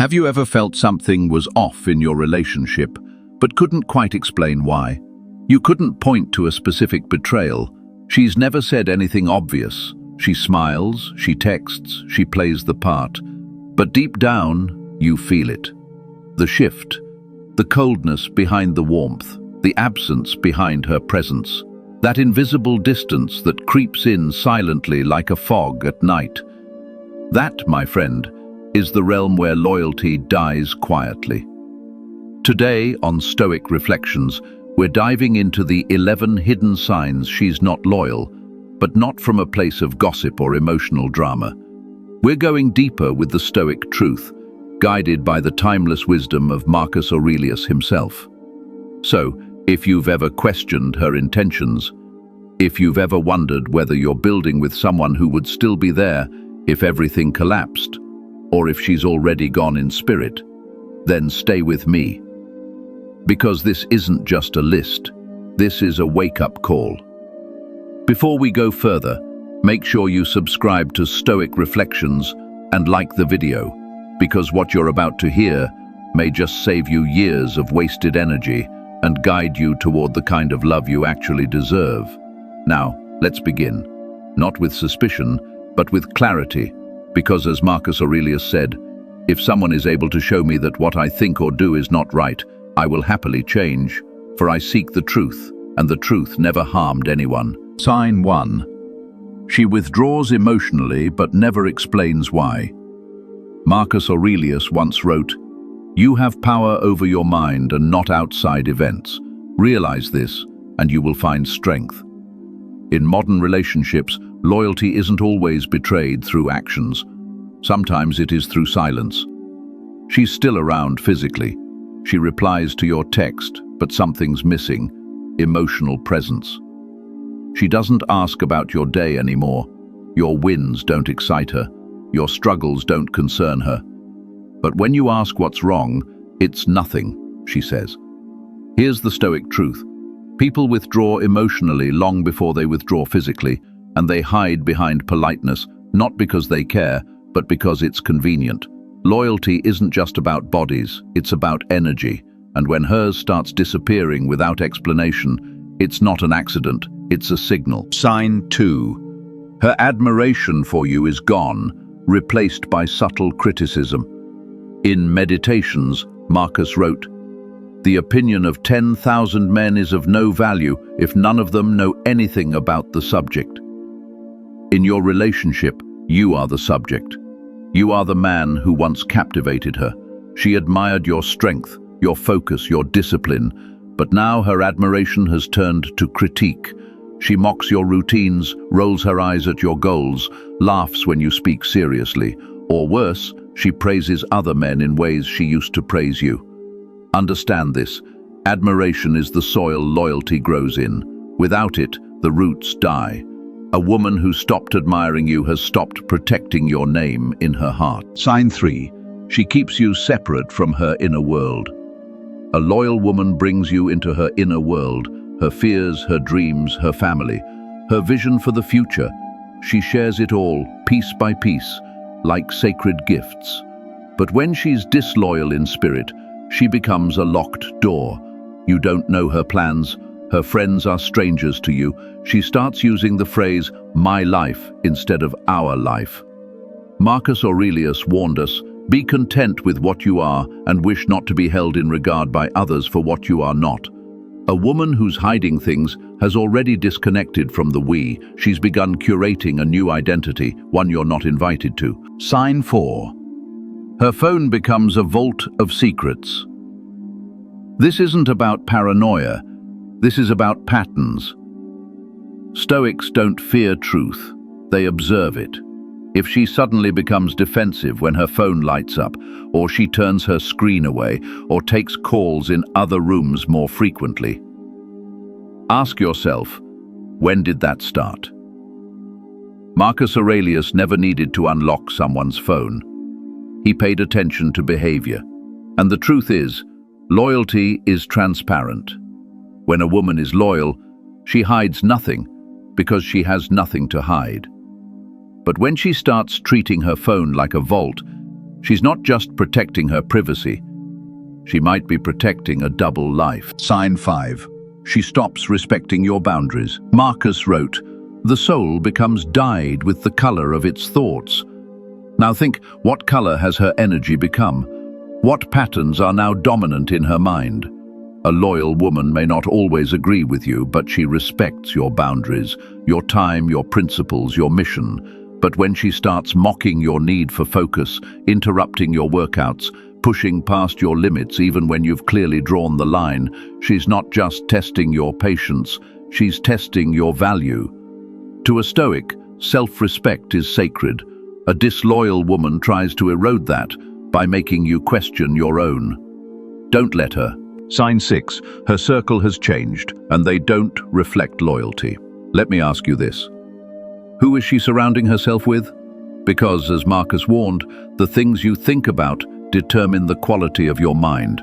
Have you ever felt something was off in your relationship, but couldn't quite explain why? You couldn't point to a specific betrayal. She's never said anything obvious. She smiles, she texts, she plays the part. But deep down, you feel it. The shift, the coldness behind the warmth, the absence behind her presence. That invisible distance that creeps in silently like a fog at night. That, my friend, is the realm where loyalty dies quietly. Today, on Stoic Reflections, we're diving into the 11 hidden signs she's not loyal, but not from a place of gossip or emotional drama. We're going deeper with the Stoic truth, guided by the timeless wisdom of Marcus Aurelius himself. So, if you've ever questioned her intentions, if you've ever wondered whether you're building with someone who would still be there if everything collapsed, or if she's already gone in spirit, then stay with me. Because this isn't just a list, this is a wake-up call. Before we go further, make sure you subscribe to Stoic Reflections and like the video, because what you're about to hear may just save you years of wasted energy and guide you toward the kind of love you actually deserve. Now, let's begin. Not with suspicion, but with clarity. Because as Marcus Aurelius said, if someone is able to show me that what I think or do is not right, I will happily change, for I seek the truth, and the truth never harmed anyone. Sign 1. She withdraws emotionally but never explains why. Marcus Aurelius once wrote, "You have power over your mind and not outside events. Realize this, and you will find strength." In modern relationships, loyalty isn't always betrayed through actions. Sometimes it is through silence. She's still around physically. She replies to your text, but something's missing: emotional presence. She doesn't ask about your day anymore. Your wins don't excite her. Your struggles don't concern her. But when you ask what's wrong, it's nothing, she says. Here's the Stoic truth. People withdraw emotionally long before they withdraw physically, and they hide behind politeness, not because they care, but because it's convenient. Loyalty isn't just about bodies, it's about energy, and when hers starts disappearing without explanation, it's not an accident, it's a signal. Sign 2. Her admiration for you is gone, replaced by subtle criticism. In Meditations, Marcus wrote, "The opinion of 10,000 men is of no value if none of them know anything about the subject." In your relationship, you are the subject. You are the man who once captivated her. She admired your strength, your focus, your discipline, but now her admiration has turned to critique. She mocks your routines, rolls her eyes at your goals, laughs when you speak seriously, or worse, she praises other men in ways she used to praise you. Understand this. Admiration is the soil loyalty grows in. Without it, the roots die. A woman who stopped admiring you has stopped protecting your name in her heart. Sign 3. She keeps you separate from her inner world. A loyal woman brings you into her inner world, her fears, her dreams, her family, her vision for the future. She shares it all, piece by piece, like sacred gifts. But when she's disloyal in spirit, she becomes a locked door. You don't know her plans. Her friends are strangers to you. She starts using the phrase, "my life," instead of "our life." Marcus Aurelius warned us, be content with what you are and wish not to be held in regard by others for what you are not. A woman who's hiding things has already disconnected from the we. She's begun curating a new identity, one you're not invited to. Sign 4. Her phone becomes a vault of secrets. This isn't about paranoia. This is about patterns. Stoics don't fear truth. They observe it. If she suddenly becomes defensive when her phone lights up, or she turns her screen away, or takes calls in other rooms more frequently, ask yourself, when did that start? Marcus Aurelius never needed to unlock someone's phone. He paid attention to behavior. And the truth is, loyalty is transparent. When a woman is loyal, she hides nothing because she has nothing to hide. But when she starts treating her phone like a vault, She's not just protecting her privacy. She might be protecting a double life. Sign 5. She stops respecting your boundaries. Marcus wrote, "The soul becomes dyed with the color of its thoughts." Now think, what color has her energy become? What patterns are now dominant in her mind? A loyal woman may not always agree with you, but she respects your boundaries, your time, your principles, your mission. But when she starts mocking your need for focus, interrupting your workouts, pushing past your limits even when you've clearly drawn the line, she's not just testing your patience, she's testing your value. To a Stoic, self-respect is sacred. A disloyal woman tries to erode that by making you question your own. Don't let her. Sign 6. Her circle has changed, and they don't reflect loyalty. Let me ask you this. Who is she surrounding herself with? Because, as Marcus warned, the things you think about determine the quality of your mind.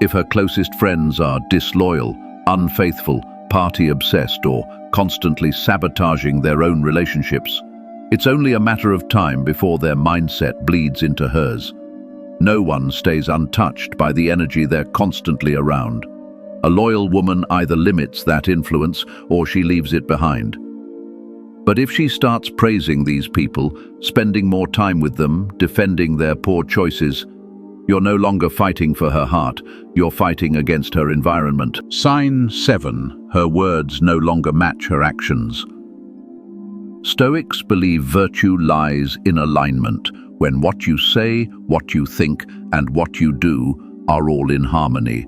If her closest friends are disloyal, unfaithful, party-obsessed, or constantly sabotaging their own relationships, it's only a matter of time before their mindset bleeds into hers. No one stays untouched by the energy they're constantly around. A loyal woman either limits that influence or she leaves it behind. But if she starts praising these people, spending more time with them, defending their poor choices, you're no longer fighting for her heart, you're fighting against her environment. Sign 7. Her words no longer match her actions. Stoics believe virtue lies in alignment, when what you say, what you think, and what you do are all in harmony.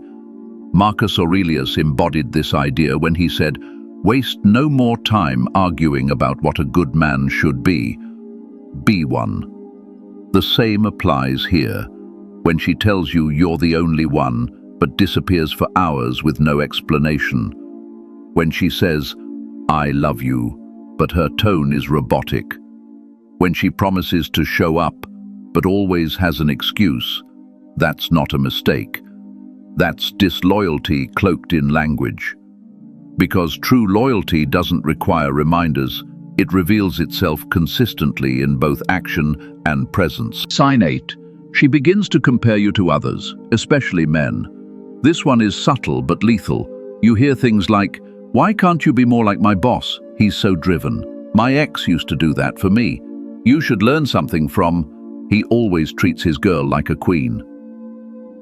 Marcus Aurelius embodied this idea when he said, "Waste no more time arguing about what a good man should be. Be one." The same applies here. When she tells you you're the only one, but disappears for hours with no explanation. When she says, "I love you," but her tone is robotic. When she promises to show up, but always has an excuse, that's not a mistake. That's disloyalty cloaked in language. Because true loyalty doesn't require reminders, it reveals itself consistently in both action and presence. Sign 8. She begins to compare you to others, especially men. This one is subtle but lethal. You hear things like, "Why can't you be more like my boss? He's so driven. My ex used to do that for me. You should learn something from, he always treats his girl like a queen."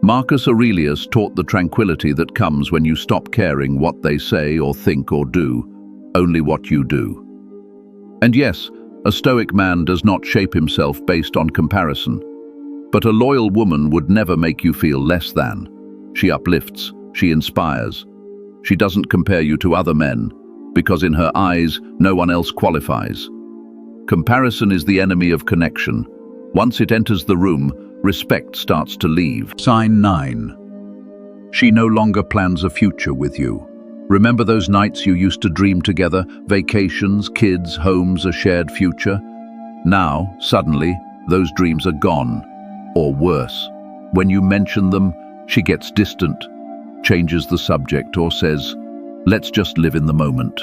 Marcus Aurelius taught the tranquility that comes when you stop caring what they say or think or do, only what you do. And yes, a Stoic man does not shape himself based on comparison. But a loyal woman would never make you feel less than. She uplifts, she inspires. She doesn't compare you to other men, because in her eyes, no one else qualifies. Comparison is the enemy of connection. Once it enters the room, respect starts to leave. Sign 9. She no longer plans a future with you. Remember those nights you used to dream together, vacations, kids, homes, a shared future? Now, suddenly, those dreams are gone. Or worse, when you mention them, she gets distant, changes the subject, or says, "Let's just live in the moment."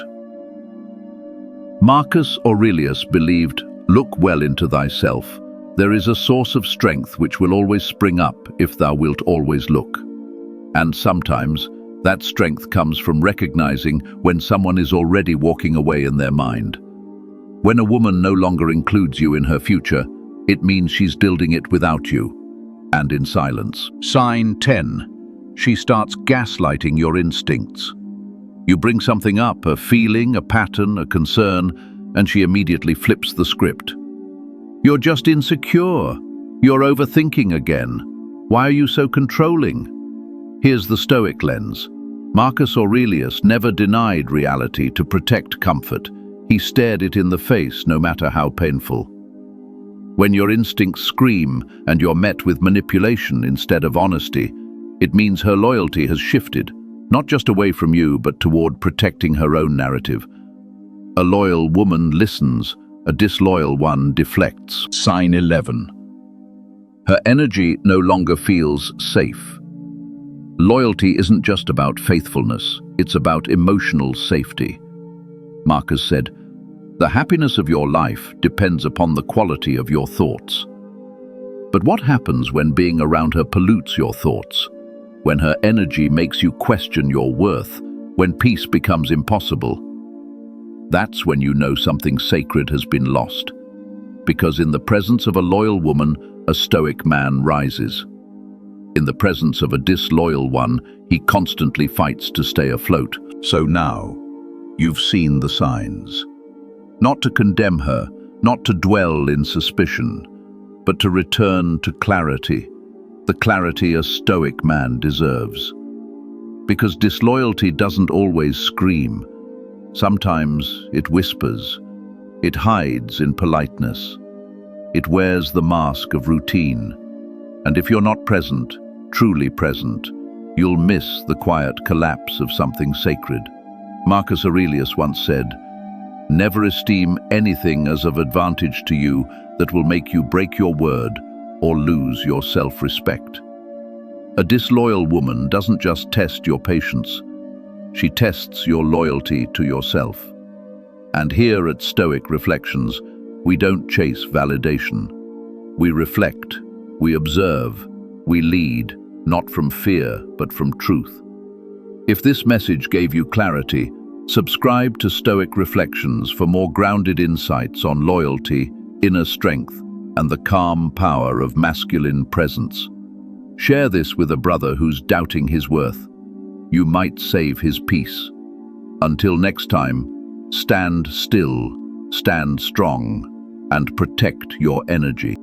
Marcus Aurelius believed, "Look well into thyself. There is a source of strength which will always spring up if thou wilt always look." And sometimes, that strength comes from recognizing when someone is already walking away in their mind. When a woman no longer includes you in her future, it means she's building it without you, and in silence. Sign 10. She starts gaslighting your instincts. You bring something up, a feeling, a pattern, a concern, and she immediately flips the script. "You're just insecure. You're overthinking again. Why are you so controlling?" Here's the Stoic lens. Marcus Aurelius never denied reality to protect comfort. He stared it in the face, no matter how painful. When your instincts scream and you're met with manipulation instead of honesty, it means her loyalty has shifted, not just away from you, but toward protecting her own narrative. A loyal woman listens, a disloyal one deflects. Sign 11. Her energy no longer feels safe. Loyalty isn't just about faithfulness, it's about emotional safety. Marcus said, "The happiness of your life depends upon the quality of your thoughts." But what happens when being around her pollutes your thoughts? When her energy makes you question your worth? When peace becomes impossible? That's when you know something sacred has been lost. Because in the presence of a loyal woman, a stoic man rises. In the presence of a disloyal one, he constantly fights to stay afloat. So now, you've seen the signs. Not to condemn her, not to dwell in suspicion, but to return to clarity, the clarity a stoic man deserves. Because disloyalty doesn't always scream. Sometimes it whispers. It hides in politeness. It wears the mask of routine. And if you're not present, truly present, you'll miss the quiet collapse of something sacred. Marcus Aurelius once said, "Never esteem anything as of advantage to you that will make you break your word or lose your self-respect." A disloyal woman doesn't just test your patience, she tests your loyalty to yourself. And here at Stoic Reflections, we don't chase validation. We reflect, we observe, we lead, not from fear, but from truth. If this message gave you clarity, subscribe to Stoic Reflections for more grounded insights on loyalty, inner strength, and the calm power of masculine presence. Share this with a brother who's doubting his worth. You might save his peace. Until next time, stand still, stand strong, and protect your energy.